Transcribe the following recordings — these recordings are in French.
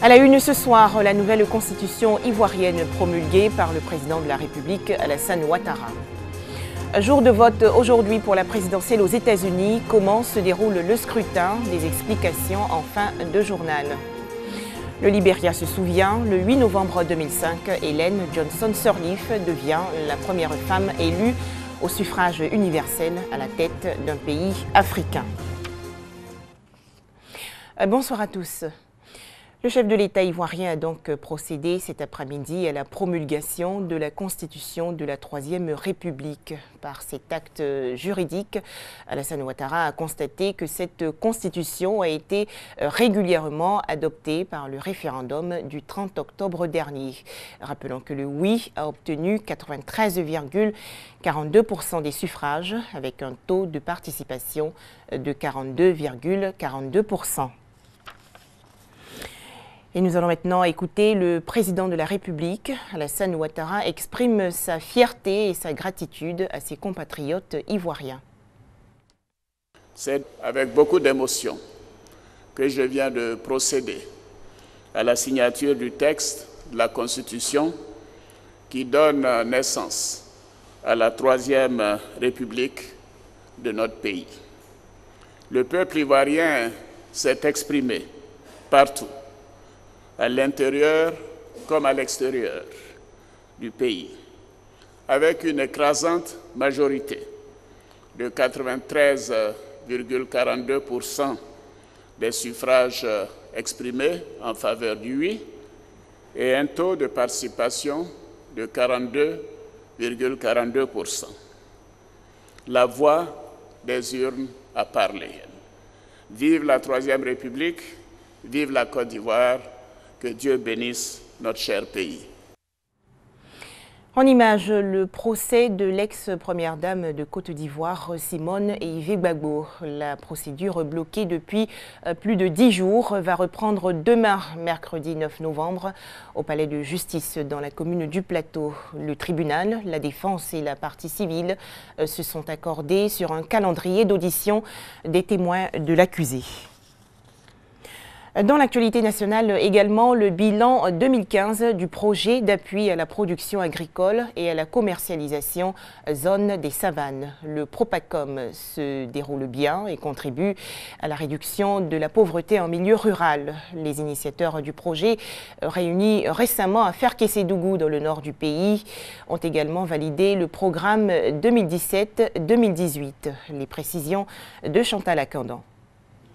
À la une ce soir, la nouvelle constitution ivoirienne promulguée par le président de la République, Alassane Ouattara. Jour de vote aujourd'hui pour la présidentielle aux États-Unis. Comment se déroule le scrutin? Des explications en fin de journal. Le Libéria se souvient, le 8 novembre 2005, Ellen Johnson Sirleaf devient la première femme élue au suffrage universel à la tête d'un pays africain. Bonsoir à tous. Le chef de l'État ivoirien a donc procédé cet après-midi à la promulgation de la Constitution de la Troisième République. Par cet acte juridique, Alassane Ouattara a constaté que cette Constitution a été régulièrement adoptée par le référendum du 30 octobre dernier. Rappelons que le oui a obtenu 93,42% des suffrages avec un taux de participation de 42,42%. Et nous allons maintenant écouter le président de la République. Alassane Ouattara exprime sa fierté et sa gratitude à ses compatriotes ivoiriens. C'est avec beaucoup d'émotion que je viens de procéder à la signature du texte de la Constitution qui donne naissance à la Troisième République de notre pays. Le peuple ivoirien s'est exprimé partout, à l'intérieur comme à l'extérieur du pays, avec une écrasante majorité de 93,42% des suffrages exprimés en faveur du oui et un taux de participation de 42,42%. La voix des urnes a parlé. Vive la Troisième République, vive la Côte d'Ivoire. Que Dieu bénisse notre cher pays. En image, le procès de l'ex-première dame de Côte d'Ivoire, Simone Ehifé Gbagbo. La procédure bloquée depuis plus de 10 jours va reprendre demain, mercredi 9 novembre, au palais de justice dans la commune du Plateau. Le tribunal, la défense et la partie civile se sont accordés sur un calendrier d'audition des témoins de l'accusé. Dans l'actualité nationale également, le bilan 2015 du projet d'appui à la production agricole et à la commercialisation zone des savanes. Le Propacom se déroule bien et contribue à la réduction de la pauvreté en milieu rural. Les initiateurs du projet, réunis récemment à Ferkessédougou dans le nord du pays, ont également validé le programme 2017-2018. Les précisions de Chantal Akandan.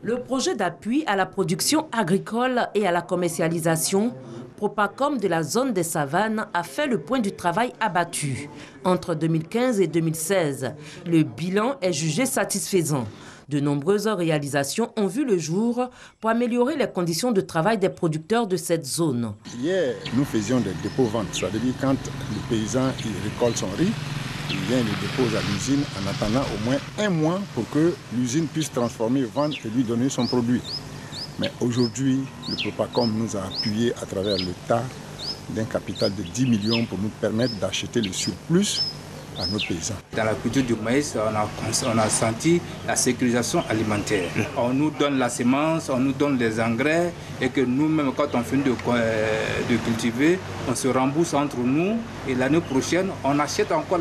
Le projet d'appui à la production agricole et à la commercialisation, Propacom de la zone des savanes, a fait le point du travail abattu. Entre 2015 et 2016, le bilan est jugé satisfaisant. De nombreuses réalisations ont vu le jour pour améliorer les conditions de travail des producteurs de cette zone. Hier, nous faisions des dépôts-ventes, c'est-à-dire quand le paysan récolte son riz, il vient le dépose à l'usine en attendant au moins un mois pour que l'usine puisse transformer, vendre et lui donner son produit. Mais aujourd'hui, le Propacom nous a appuyé à travers l'État d'un capital de 10 millions pour nous permettre d'acheter le surplus à nos paysans. Dans la culture du maïs, on a senti la sécurisation alimentaire. On nous donne la semence, on nous donne les engrais et que nous-mêmes, quand on finit de cultiver, on se rembourse entre nous et l'année prochaine, on achète encore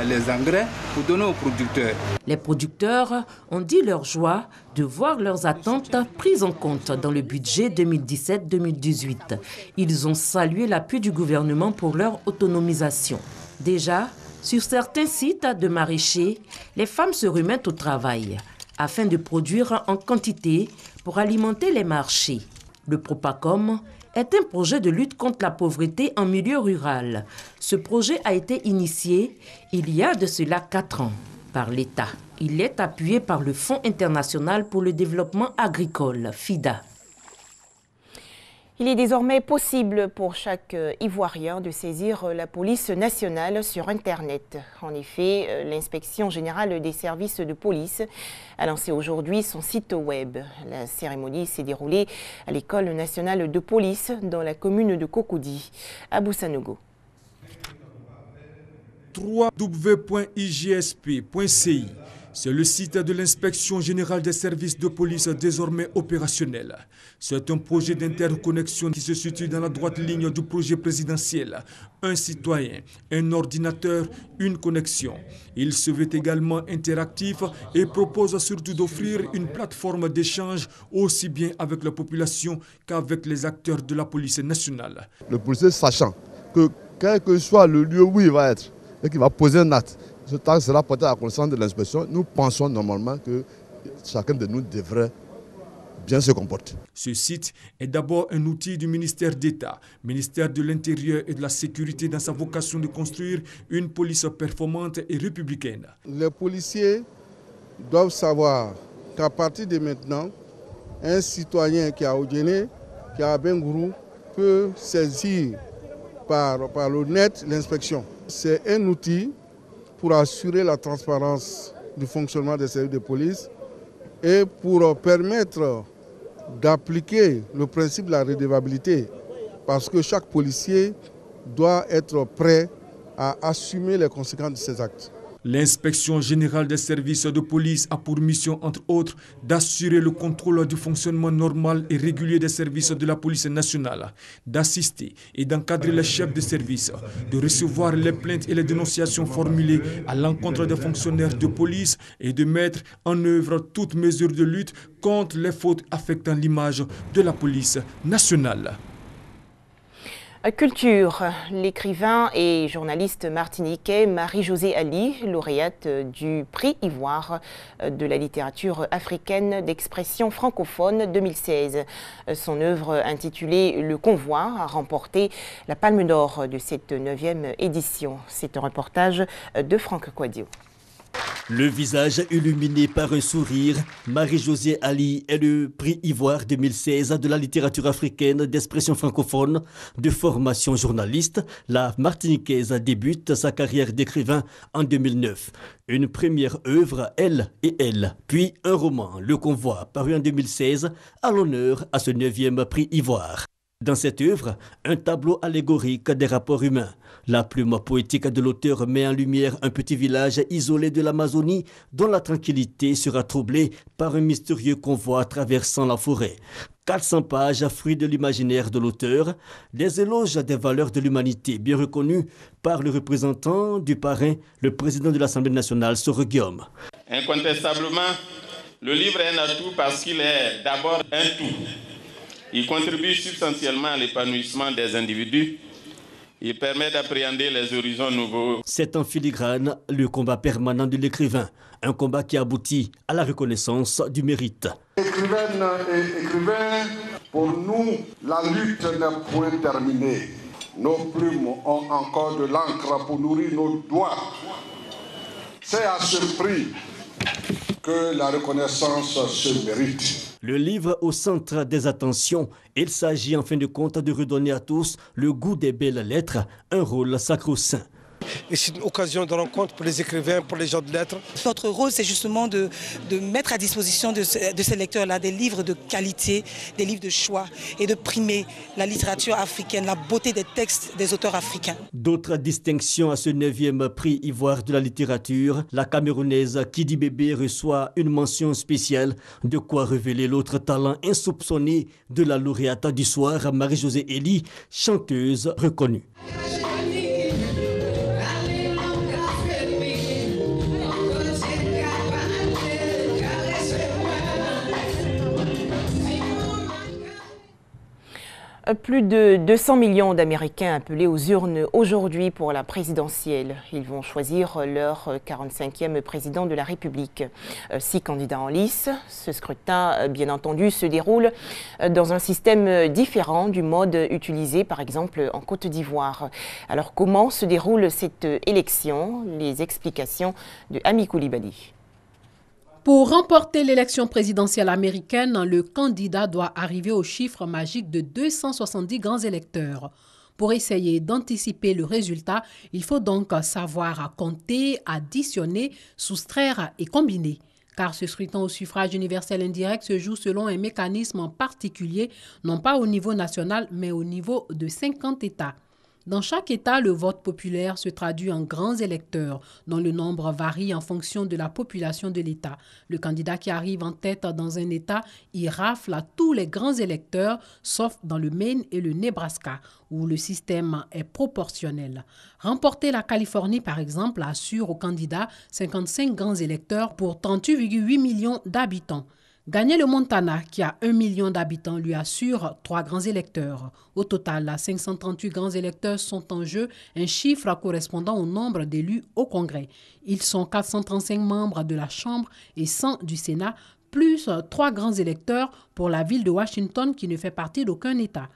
les engrais pour donner aux producteurs. Les producteurs ont dit leur joie de voir leurs attentes prises en compte dans le budget 2017-2018. Ils ont salué l'appui du gouvernement pour leur autonomisation. Déjà, sur certains sites de maraîchers, les femmes se remettent au travail afin de produire en quantité pour alimenter les marchés. Le Propacom est un projet de lutte contre la pauvreté en milieu rural. Ce projet a été initié il y a de cela 4 ans par l'État. Il est appuyé par le Fonds international pour le développement agricole, FIDA. Il est désormais possible pour chaque Ivoirien de saisir la police nationale sur Internet. En effet, l'inspection générale des services de police a lancé aujourd'hui son site web. La cérémonie s'est déroulée à l'École nationale de police dans la commune de Cocody, à Boussanogo. www.igsp.ci C'est le site de l'inspection générale des services de police désormais opérationnel. C'est un projet d'interconnexion qui se situe dans la droite ligne du projet présidentiel. Un citoyen, un ordinateur, une connexion. Il se veut également interactif et propose surtout d'offrir une plateforme d'échange aussi bien avec la population qu'avec les acteurs de la police nationale. Le policier sachant que quel que soit le lieu où il va être et qu'il va poser un acte, ce temps sera porté à la connaissance de l'inspection. Nous pensons normalement que chacun de nous devrait bien se comporter. Ce site est d'abord un outil du ministère d'État, ministère de l'Intérieur et de la Sécurité dans sa vocation de construire une police performante et républicaine. Les policiers doivent savoir qu'à partir de maintenant, un citoyen qui a Odjene, qui a Bengourou, peut saisir par le net l'inspection. C'est un outil pour assurer la transparence du fonctionnement des services de police et pour permettre d'appliquer le principe de la redevabilité, parce que chaque policier doit être prêt à assumer les conséquences de ses actes. L'inspection générale des services de police a pour mission, entre autres, d'assurer le contrôle du fonctionnement normal et régulier des services de la police nationale, d'assister et d'encadrer les chefs de service, de recevoir les plaintes et les dénonciations formulées à l'encontre des fonctionnaires de police et de mettre en œuvre toutes mesures de lutte contre les fautes affectant l'image de la police nationale. Culture, l'écrivain et journaliste martiniquais Marie-Josée Ali, lauréate du prix Ivoire de la littérature africaine d'expression francophone 2016. Son œuvre intitulée Le Convoi a remporté la Palme d'Or de cette 9e édition. C'est un reportage de Franck Quadio. Le visage illuminé par un sourire, Marie-Josée Ali est le prix Ivoire 2016 de la littérature africaine d'expression francophone. De formation journaliste, la Martiniquaise débute sa carrière d'écrivain en 2009. Une première œuvre, Elle et Elle, puis un roman, Le Convoi, paru en 2016, à l'honneur à ce 9e prix Ivoire. Dans cette œuvre, un tableau allégorique des rapports humains. La plume poétique de l'auteur met en lumière un petit village isolé de l'Amazonie dont la tranquillité sera troublée par un mystérieux convoi traversant la forêt. 400 pages, fruits de l'imaginaire de l'auteur, des éloges des valeurs de l'humanité bien reconnus par le représentant du parrain, le président de l'Assemblée nationale, Soro Guillaume. Incontestablement, le livre est un atout parce qu'il est d'abord un tout. Il contribue substantiellement à l'épanouissement des individus. Il permet d'appréhender les horizons nouveaux. C'est en filigrane le combat permanent de l'écrivain. Un combat qui aboutit à la reconnaissance du mérite. Écrivaines et écrivains, pour nous, la lutte n'est point terminée. Nos plumes ont encore de l'encre pour nourrir nos doigts. C'est à ce prix que la reconnaissance se mérite. Le livre au centre des attentions, il s'agit en fin de compte de redonner à tous le goût des belles lettres, un rôle sacro-saint. Et c'est une occasion de rencontre pour les écrivains, pour les gens de lettres. Notre rôle, c'est justement de mettre à disposition de ces lecteurs-là des livres de qualité, des livres de choix et de primer la littérature africaine, la beauté des textes des auteurs africains. D'autres distinctions à ce 9e prix Ivoire de la littérature. La Camerounaise Kidi Bébé reçoit une mention spéciale, de quoi révéler l'autre talent insoupçonné de la lauréate du soir, Marie-Josée Ali, chanteuse reconnue. Plus de 200 millions d'Américains appelés aux urnes aujourd'hui pour la présidentielle. Ils vont choisir leur 45e président de la République. 6 candidats en lice. Ce scrutin, bien entendu, se déroule dans un système différent du mode utilisé, par exemple, en Côte d'Ivoire. Alors, comment se déroule cette élection? Les explications de Ami Koulibaly. Pour remporter l'élection présidentielle américaine, le candidat doit arriver au chiffre magique de 270 grands électeurs. Pour essayer d'anticiper le résultat, il faut donc savoir compter, additionner, soustraire et combiner. Car ce scrutin au suffrage universel indirect se joue selon un mécanisme particulier, non pas au niveau national, mais au niveau de 50 États. Dans chaque État, le vote populaire se traduit en grands électeurs, dont le nombre varie en fonction de la population de l'État. Le candidat qui arrive en tête dans un État y rafle à tous les grands électeurs, sauf dans le Maine et le Nebraska, où le système est proportionnel. Remporter la Californie, par exemple, assure au candidat 55 grands électeurs pour 38,8 millions d'habitants. Gagner le Montana, qui a 1 million d'habitants, lui assure 3 grands électeurs. Au total, 538 grands électeurs sont en jeu, un chiffre correspondant au nombre d'élus au Congrès. Ils sont 435 membres de la Chambre et 100 du Sénat, plus 3 grands électeurs pour la ville de Washington qui ne fait partie d'aucun État.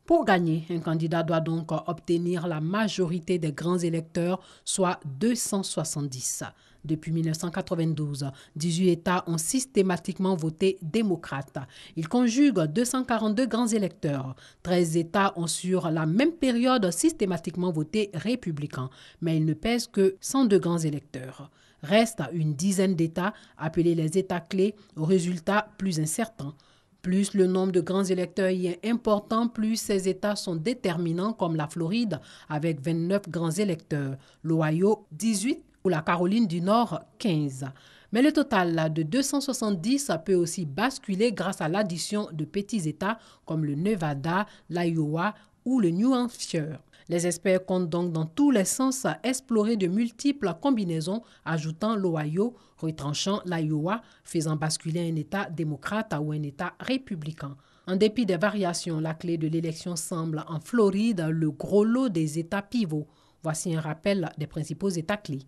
Pour gagner, un candidat doit donc obtenir la majorité des grands électeurs, soit 270. Depuis 1992, 18 États ont systématiquement voté démocrate. Ils conjuguent 242 grands électeurs. 13 États ont sur la même période systématiquement voté républicain, mais ils ne pèsent que 102 grands électeurs. Reste une dizaine d'États, appelés les États clés, aux résultats plus incertains. Plus le nombre de grands électeurs y est important, plus ces États sont déterminants, comme la Floride, avec 29 grands électeurs, l'Ohio, 18, ou la Caroline du Nord, 15. Mais le total de 270 peut aussi basculer grâce à l'addition de petits États comme le Nevada, l'Iowa ou le New Hampshire. Les experts comptent donc dans tous les sens à explorer de multiples combinaisons, ajoutant l'Ohio, retranchant l'Iowa, faisant basculer un État démocrate ou un État républicain. En dépit des variations, la clé de l'élection semble en Floride, le gros lot des États pivots. Voici un rappel des principaux États clés.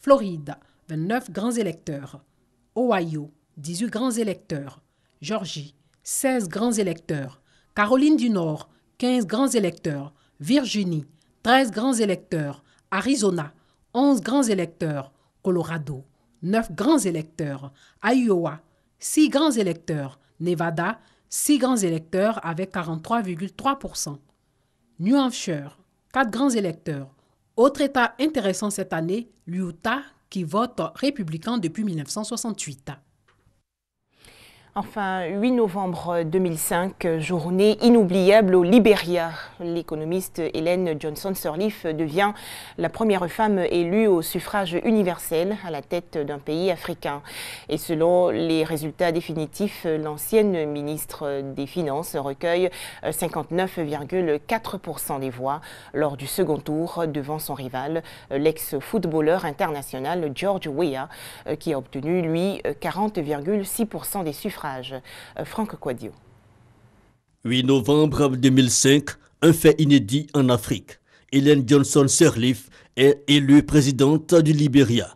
Floride, 29 grands électeurs. Ohio, 18 grands électeurs. Georgie, 16 grands électeurs. Caroline du Nord, 15 grands électeurs. Virginie, 13 grands électeurs. Arizona, 11 grands électeurs. Colorado, 9 grands électeurs. Iowa, 6 grands électeurs. Nevada, 6 grands électeurs avec 43,3%. New Hampshire, 4 grands électeurs. Autre État intéressant cette année, l'Utah, qui vote républicain depuis 1968. Enfin, 8 novembre 2005, journée inoubliable au Libéria. L'économiste Ellen Johnson Sirleaf devient la première femme élue au suffrage universel à la tête d'un pays africain. Et selon les résultats définitifs, l'ancienne ministre des Finances recueille 59,4% des voix lors du second tour devant son rival, l'ex-footballeur international George Weah, qui a obtenu, lui, 40,6% des suffrages. Franck Quadio. 8 novembre 2005, un fait inédit en Afrique. Ellen Johnson Sirleaf est élue présidente du Libéria.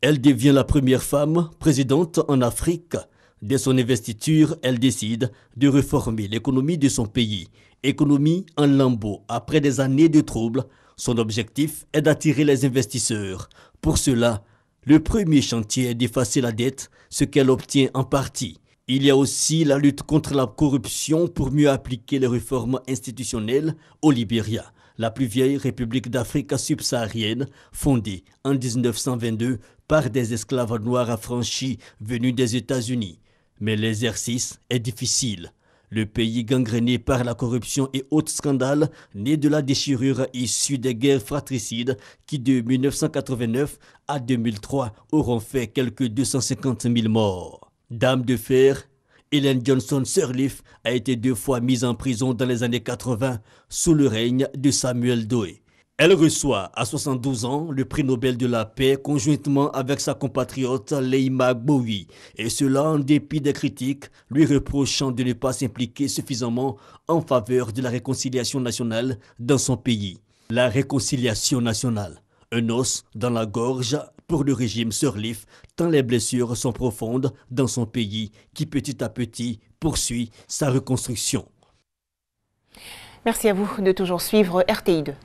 Elle devient la première femme présidente en Afrique. Dès son investiture, elle décide de réformer l'économie de son pays. Économie en lambeaux après des années de troubles. Son objectif est d'attirer les investisseurs. Pour cela, le premier chantier est d'effacer la dette, ce qu'elle obtient en partie. Il y a aussi la lutte contre la corruption pour mieux appliquer les réformes institutionnelles au Libéria, la plus vieille république d'Afrique subsaharienne, fondée en 1922 par des esclaves noirs affranchis venus des États-Unis. Mais l'exercice est difficile. Le pays gangréné par la corruption et autres scandales nés de la déchirure issue des guerres fratricides qui de 1989 à 2003 auront fait quelques 250 000 morts. Dame de fer, Ellen Johnson Sirleaf a été 2 fois mise en prison dans les années 80 sous le règne de Samuel Doe. Elle reçoit à 72 ans le prix Nobel de la paix conjointement avec sa compatriote Leymah Gbowee, et cela en dépit des critiques lui reprochant de ne pas s'impliquer suffisamment en faveur de la réconciliation nationale dans son pays. La réconciliation nationale, un os dans la gorge pour le régime Sirleaf, tant les blessures sont profondes dans son pays qui petit à petit poursuit sa reconstruction. Merci à vous de toujours suivre RTI2.